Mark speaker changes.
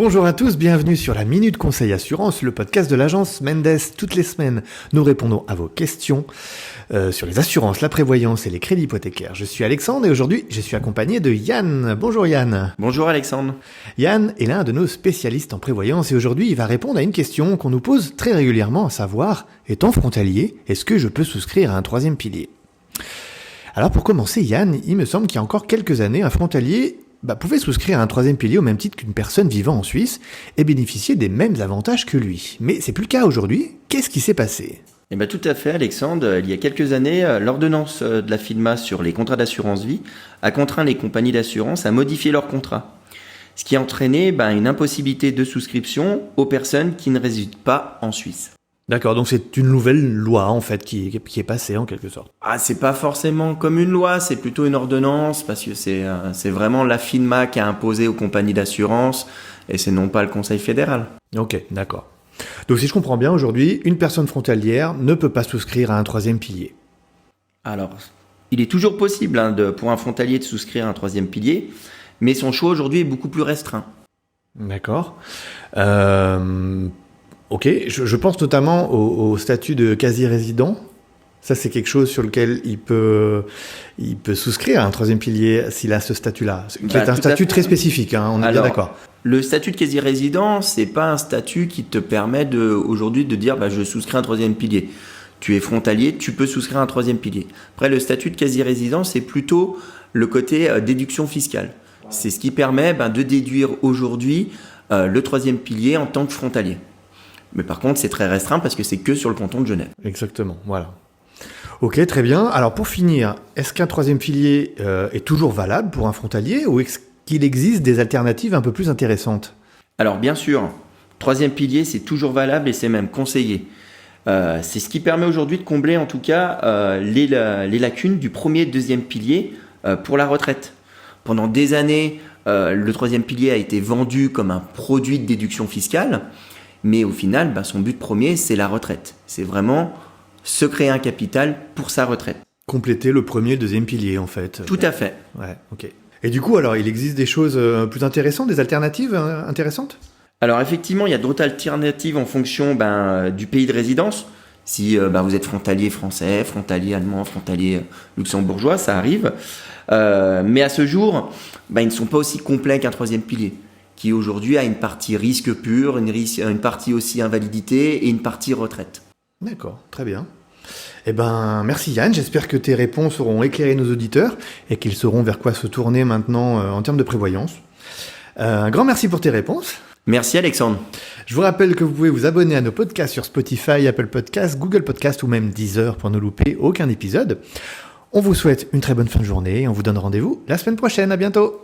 Speaker 1: Bonjour à tous, bienvenue sur la Minute Conseil Assurance, le podcast de l'agence Mendes. Toutes les semaines, nous répondons à vos questions sur les assurances, la prévoyance et les crédits hypothécaires. Je suis Alexandre et aujourd'hui, je suis accompagné de Yann. Bonjour Yann.
Speaker 2: Bonjour Alexandre.
Speaker 1: Yann est l'un de nos spécialistes en prévoyance et aujourd'hui, il va répondre à une question qu'on nous pose très régulièrement, à savoir, étant frontalier, est-ce que je peux souscrire à un troisième pilier ? Alors pour commencer, Yann, il me semble qu'il y a encore quelques années, un frontalier pouvait souscrire à un troisième pilier au même titre qu'une personne vivant en Suisse et bénéficier des mêmes avantages que lui. Mais c'est plus le cas aujourd'hui. Qu'est-ce qui s'est passé ?
Speaker 2: Tout à fait Alexandre. Il y a quelques années, l'ordonnance de la FINMA sur les contrats d'assurance vie a contraint les compagnies d'assurance à modifier leurs contrats. Ce qui a entraîné une impossibilité de souscription aux personnes qui ne résident pas en Suisse.
Speaker 1: D'accord, donc c'est une nouvelle loi en fait qui est passée en quelque sorte.
Speaker 2: C'est pas forcément comme une loi, c'est plutôt une ordonnance parce que c'est vraiment la FINMA qui a imposé aux compagnies d'assurance et c'est non pas le Conseil fédéral.
Speaker 1: Ok, d'accord. Donc si je comprends bien, aujourd'hui, une personne frontalière ne peut pas souscrire à un troisième pilier.
Speaker 2: Alors, il est toujours possible pour un frontalier de souscrire à un troisième pilier, mais son choix aujourd'hui est beaucoup plus restreint.
Speaker 1: D'accord. Ok, je pense notamment au statut de quasi-résident. Ça, c'est quelque chose sur lequel il peut souscrire à un troisième pilier s'il a ce statut-là. C'est un statut très spécifique, on est bien d'accord.
Speaker 2: Le statut de quasi-résident, c'est pas un statut qui te permet aujourd'hui de dire je souscris à un troisième pilier. Tu es frontalier, tu peux souscrire à un troisième pilier. Après, le statut de quasi-résident, c'est plutôt le côté déduction fiscale. C'est ce qui permet de déduire aujourd'hui le troisième pilier en tant que frontalier. Mais par contre, c'est très restreint parce que c'est que sur le canton de Genève.
Speaker 1: Exactement, voilà. Ok, très bien. Alors pour finir, est-ce qu'un troisième pilier est toujours valable pour un frontalier ou est-ce qu'il existe des alternatives un peu plus intéressantes ?
Speaker 2: Alors bien sûr, troisième pilier, c'est toujours valable et c'est même conseillé. C'est ce qui permet aujourd'hui de combler en tout cas les lacunes du premier et deuxième pilier pour la retraite. Pendant des années, le troisième pilier a été vendu comme un produit de déduction fiscale. Mais au final, son but premier, c'est la retraite. C'est vraiment se créer un capital pour sa retraite.
Speaker 1: Compléter le premier et le deuxième pilier, en fait.
Speaker 2: Tout à fait.
Speaker 1: Ouais, ok. Et du coup, alors, il existe des choses plus intéressantes, des alternatives intéressantes ?
Speaker 2: Alors effectivement, il y a d'autres alternatives en fonction du pays de résidence. Si vous êtes frontalier français, frontalier allemand, frontalier luxembourgeois, ça arrive. Mais à ce jour, ils ne sont pas aussi complets qu'un troisième pilier, qui aujourd'hui a une partie risque pur, une partie aussi invalidité et une partie retraite.
Speaker 1: D'accord, très bien. Merci Yann, j'espère que tes réponses auront éclairé nos auditeurs et qu'ils sauront vers quoi se tourner maintenant en termes de prévoyance. Un grand merci pour tes réponses.
Speaker 2: Merci Alexandre.
Speaker 1: Je vous rappelle que vous pouvez vous abonner à nos podcasts sur Spotify, Apple Podcasts, Google Podcasts ou même Deezer pour ne louper aucun épisode. On vous souhaite une très bonne fin de journée et on vous donne rendez-vous la semaine prochaine. À bientôt.